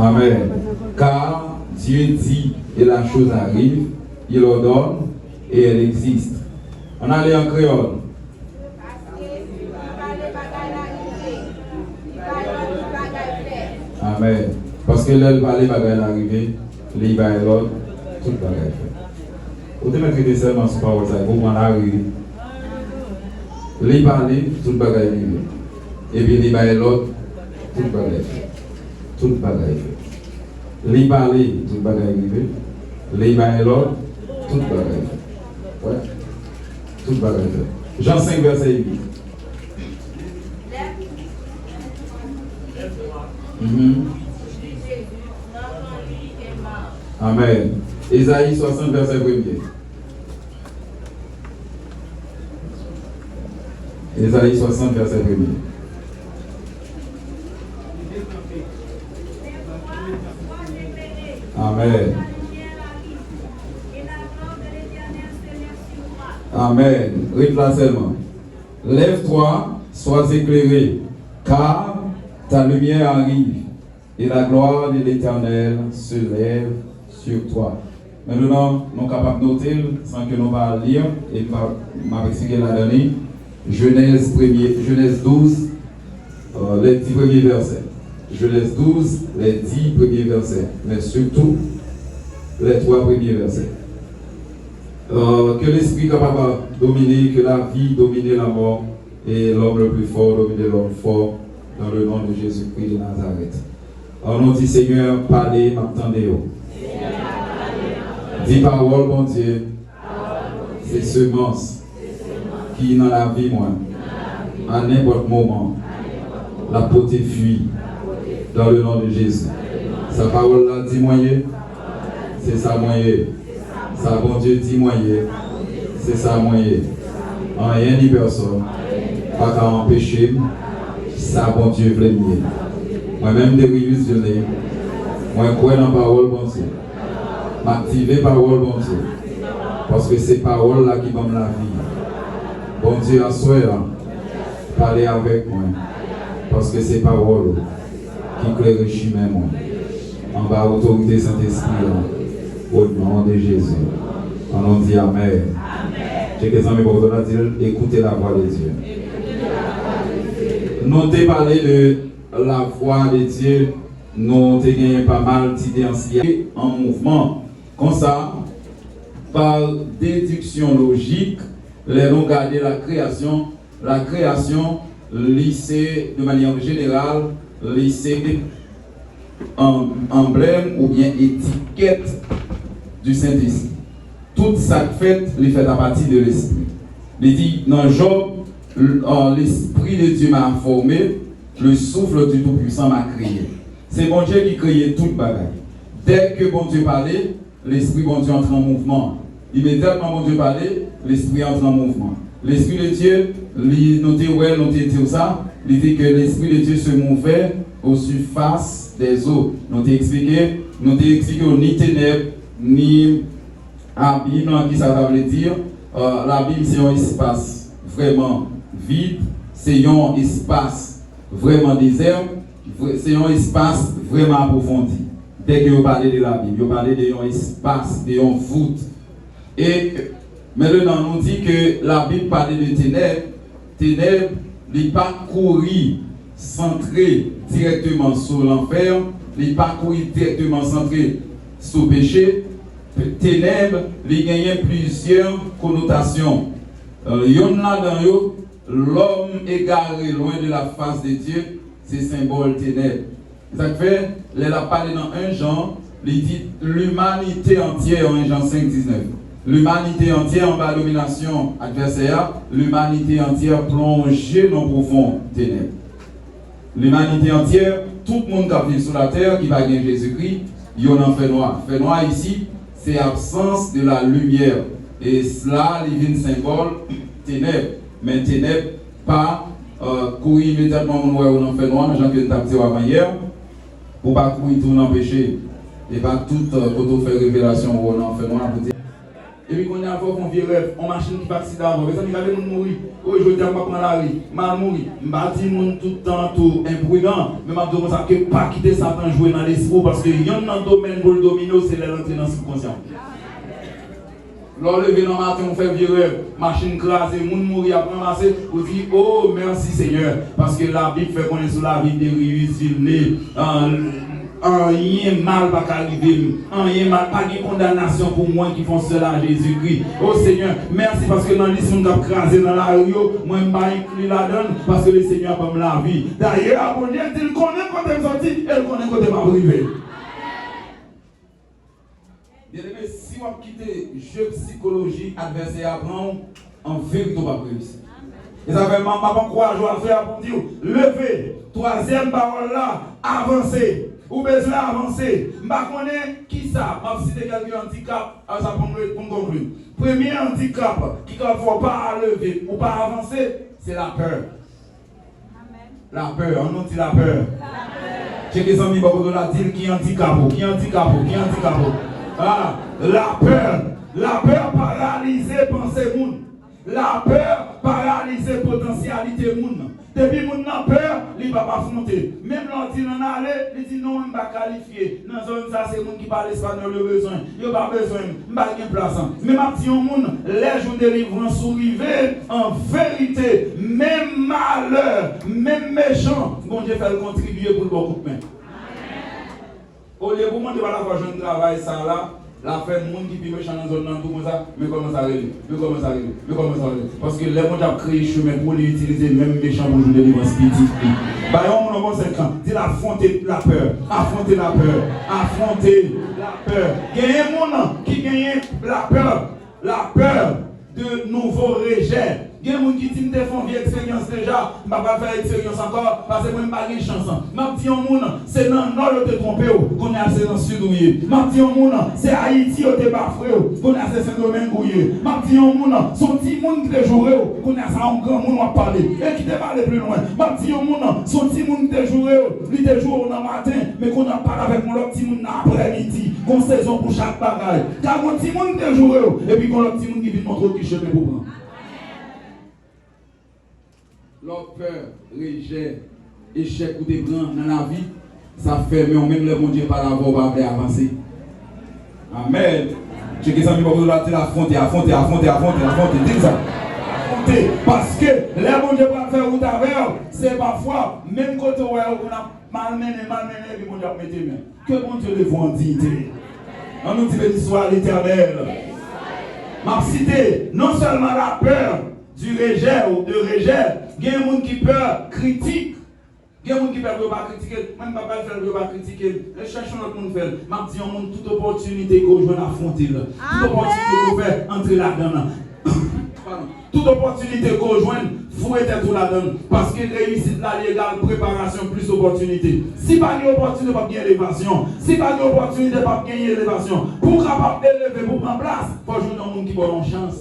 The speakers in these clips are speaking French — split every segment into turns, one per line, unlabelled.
Amen. Car Dieu dit et la chose arrive, il ordonne et elle existe. On allait en créole. Amen. Parce que l'elle va les bagages arriver, les bagages l'autre, tout le bagage fait. Vous devez mettre seulement sur parole ça, vous m'en arrivez. Les parler, tout le bagage arrivé. Et puis les bagages l'autre, tout le bagage fait. Tout le bagage fait. Les parler, tout le bagage arrivé. Les bagages l'autre, tout le bagage fait. Ouais. Tout le bagage fait. Jean 5, verset 8. Amen. Ésaïe 60, verset 1. Ésaïe 60, verset 1. Amen. Amen. Rite là seulement. Lève-toi, sois éclairé, car ta lumière arrive et la gloire de l'Éternel se lève sur toi. Maintenant, nous sommes capables de noter, sans que nous pas lire, et m'a expliqué la dernière, Genèse 12, les 10 premiers versets. Genèse 12, les 10 premiers versets, mais surtout les 3 premiers versets. Que l'esprit capable de dominer, que la vie domine la mort, et l'homme le plus fort domine l'homme fort, dans le nom de Jésus-Christ de Nazareth. Alors nous dit Seigneur, parlez, m'attendez. Dis parole, bon Dieu, c'est semence qui dans la vie, moi, à n'importe moment, la beauté fuit dans le nom de Jésus. Sa parole là dit moyen, c'est sa moyen. Sa bon Dieu dit moyen, c'est sa moyen. En rien ni personne, pas qu'à empêcher, ça bon Dieu veut mieux. Moi-même, de Rius, je l'ai. Moi, je crois dans la parole, bon Dieu. M'activer la parole, bon Dieu. Parce que c'est parole là qui donne la vie. Bon Dieu, à soi, parlez avec moi. Parce que c'est parole qui claire le chemin, moi. En bas, autorité Saint-Esprit, au nom de Jésus. On dit Amen. J'ai des amis pour vous dire, écoutez la voix de Dieu. Nous avons parlé de la voix de Dieu, nous avons gagné pas mal d'idées en mouvement. Comme ça, par déduction logique, les avons gardé la création, lycée de manière générale, lycée emblème ou bien étiquette du Saint-Esprit. Tout ça fait, les fait à partir de l'Esprit. Il dit, dans Job, l'Esprit de Dieu m'a formé, le souffle du Tout-Puissant m'a créé. C'est bon Dieu qui crée tout le bagage. Dès que bon Dieu parlait, l'Esprit bon Dieu entre en mouvement. Immédiatement bon Dieu parlait, l'Esprit entre en mouvement. L'Esprit de Dieu, noté ça, il dit que l'Esprit de Dieu se mouvait aux surfaces des eaux. Nous t'ai expliqué ni ténèbres, ni abîme, qui ça veut dire. L'abîme, c'est un espace vraiment vide, c'est un espace vraiment désert, c'est un espace vraiment approfondi. Dès que vous parlez de l'abîme, vous parlez d'un espace, d'une voûte. Et maintenant, nous dit que la Bible parle de ténèbres. Ténèbres, les pas courir centré directement sur l'enfer, les pas courir directement centré sur le péché. Ténèbres, les gagnent plusieurs connotations. Il y en a dans eux, l'homme égaré loin de la face de Dieu, c'est symbole ténèbres. Ça fait, il a parlé dans 1 Jean, il dit l'humanité entière en 1 Jean 5, 19. L'humanité entière en bas domination adversaire, l'humanité entière plongée dans profond ténèbres. L'humanité entière, tout le monde qui vit sur la terre, qui va gagner Jésus-Christ, il y a un fait noir. Fait noir ici, c'est l'absence de la lumière. Et cela, il vient symbole ténèbres. Mais ténèbres, pas courir immédiatement où on en fait noir, j'en viens de taper avant hier, pour pas courir tout l'empêcher. Et pas tout quand on fait révélation où on en fait noir, Et puis, quand on a un vieux rêve, on machine qui va accident avant. Les amis, regardez, on mourir. Oh, je dis, on va prendre la rue. Je mourir. Je dis, tout le temps, tout imprudent. Mais je dis, ça que pas quitter Satan jouer dans l'esprit parce qu'il y a un domaine pour le dominer, c'est l'entrée dans le subconscient. Lorsque levé dans le matin, on fait vieux rêve, machine crasée, moun mourir après ramasser, on dit, oh merci Seigneur, parce que la Bible fait qu'on est sur la vie des rives, villes, rien mal va arriver, rien mal, pas de condamnation pour moi qui font cela à Jésus-Christ. Oh Seigneur, merci parce que dans l'issue nous avons crasé dans la rue, moi je vais inclure la donne parce que le Seigneur va me la vie. D'ailleurs, mon Dieu, il connaît quand il est sorti, et il connaît quand il va arriver. Bien aimé, si on quitte le jeu psychologique adversaire apprend, en vérité, on va réussir. Et ça fait maman courage à faire pour dire, levez, troisième parole là, avancez. Ou besoin d'avancer. Je connais qui ça. Je vais citer quelques handicaps. Ça pour conclure. Premier handicap qui ne faut pas lever ou pas avancer, c'est la peur. La peur, on dit la peur. J'ai des amis qui la dire qui handicap. Ah, la peur paralyse pensée moun. La peur paralyse potentialité moun. Depuis moun n'a peur, il va pas affronter. Même l'on dit non aller, il dit non, on va qualifier. Dans zone ça c'est moun qui parle espagnol le besoin. Il pas besoin, on pas de place. Même si on moun les jours de délivrance sont arrivés en vérité, même malheur, même méchant, bon Dieu fait contribuer pour beaucoup de main. Au lieu de la fois je travaille ça là. La fin du monde qui vit méchant dans la zone, tout comme ça, mais comment ça arrive? Parce que les gens ont créé le chemin pour utiliser même méchant pour jouer des livres spirituels. Bah, on a 5 ans, dit affronter la peur. Il y a un monde qui gagne la peur de nouveaux rejets. Il y a des gens qui disent que je fais une expérience déjà, je ne vais pas faire expérience encore parce que je n'ai pas de chance. Je dis c'est dans le nord de trompé, qu'on est assez dans le sud. Je dis c'est Haïti qui est bafoué, qu'on est assez Saint-Domingue. Je dis son petit monde qui est joué, qu'on est assez un grand monde à parler. Et qui te parle plus loin. Je dis son petit monde qui est joué, il est joué dans le matin, mais qu'on a parlé avec mon petit monde après-midi, qu'on saison pour chaque bagaille. Car mon petit monde qui est joué, et puis qu'on a petit monde qui vient montrer qui chemin pour prendre. Leur peur, rejet, échec ou des grands dans la vie, ça fait même le bon Dieu par la voix va avancer. Amen. J'ai que ça me va affronter. Dis ça. Affronter. Parce que les bon Dieu va faire route avec, c'est parfois, même quand on a malmené, puis bon Dieu va mettre main. Que bon Dieu le voit en dignité. On nous dit béni soit l'éternel. Ma cité, non seulement la peur du rejet ou de rejet, il y a des gens qui peur critique. Il y a des gens qui peur de ne pas critiquer. Même pas faire de ne pas critiquer. Les cherchons notre monde faire. Je dis toute opportunité qu'on joue à affronter. Toute opportunité qu'on fait entrer là-dedans. Toute opportunité qu'on joue, il faut être tout là-dedans. Parce que réussite là, légale, préparation plus opportunité. Si pas une opportunité, pas gagner l'élévation. Si pas une opportunité, pas gagner l'élévation. Pour capable d'élever, pour prendre place, il faut jouer dans le monde qui a une chance.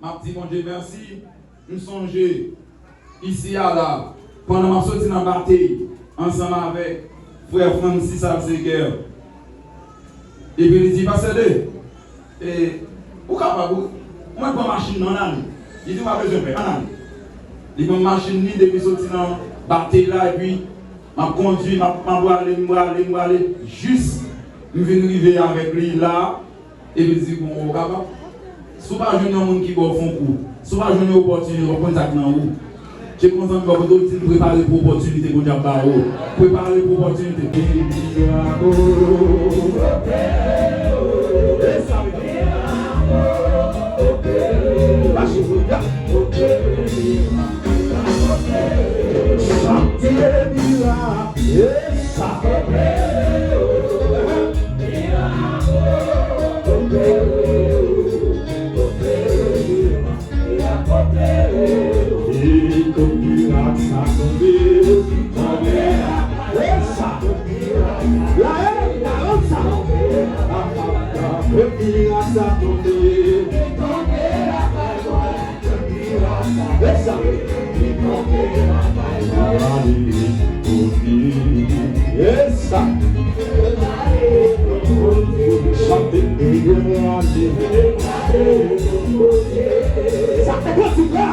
Ma petite mon Dieu, merci. Je me songe ici à là, pendant ma sortie dans la bataille, ensemble avec frère Francis Alzeguer. Et puis il dit, pas céder. Et pourquoi pas vous? Moi, je prends ma machine dans l'année. Il dit, pas besoin de faire. Il prend ma machine depuis sorti dans la bataille là, et puis je conduis, je vais aller, juste, je viens arriver avec lui là, et puis il dit, bon, on va pas. Si vous n'avez pas un monde qui va au fond, si vous n'avez pas une opportunité, vous pouvez dans vous. Je suis content que vous préparez pour l'opportunité pour dire préparez pour l'opportunité.
pratique là.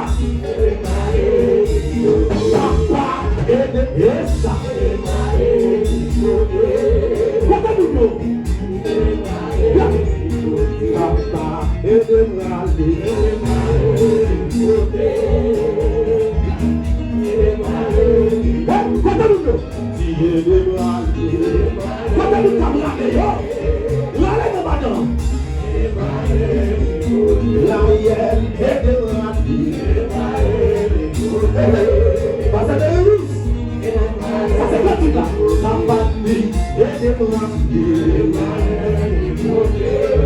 Papa, aidez ça. Comptez-nous. Papa, aidez-moi. Comptez-nous. Comptez-nous camarades. L'allez maintenant. La miel est de la vie. Parce que c'est quoi tu là? La famille est de la vie.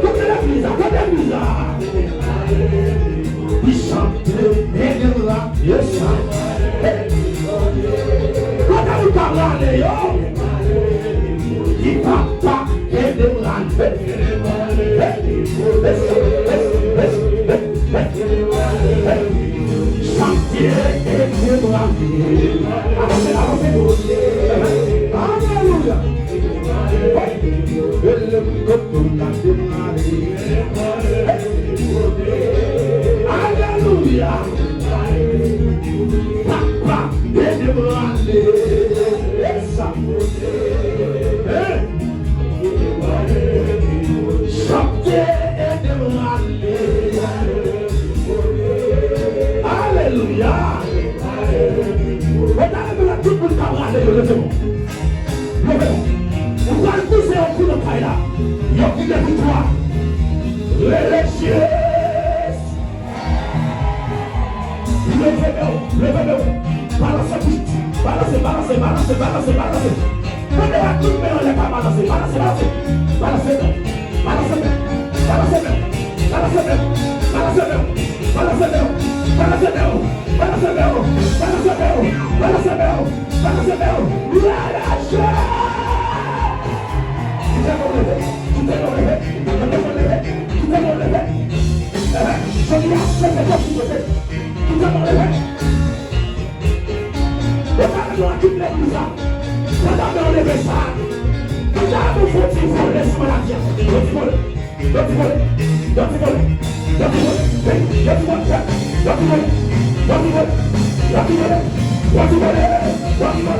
Comme l'église, il chante et de la vie. Quand vous parlez, il papa et de la vie. Chantier et de la vie. Alléluia. Alléluia. Papa et de la vie. Chantier et de la vie. Alléluia. Regardez la toute bonne camarade de levez-moi. Levez-moi. Vous allez pousser au coup de paille là. Il y a plus de victoire. L'élection. Levez-moi. Balancez. Prenez la toute main, on n'est pas balancé. Balancez. Don't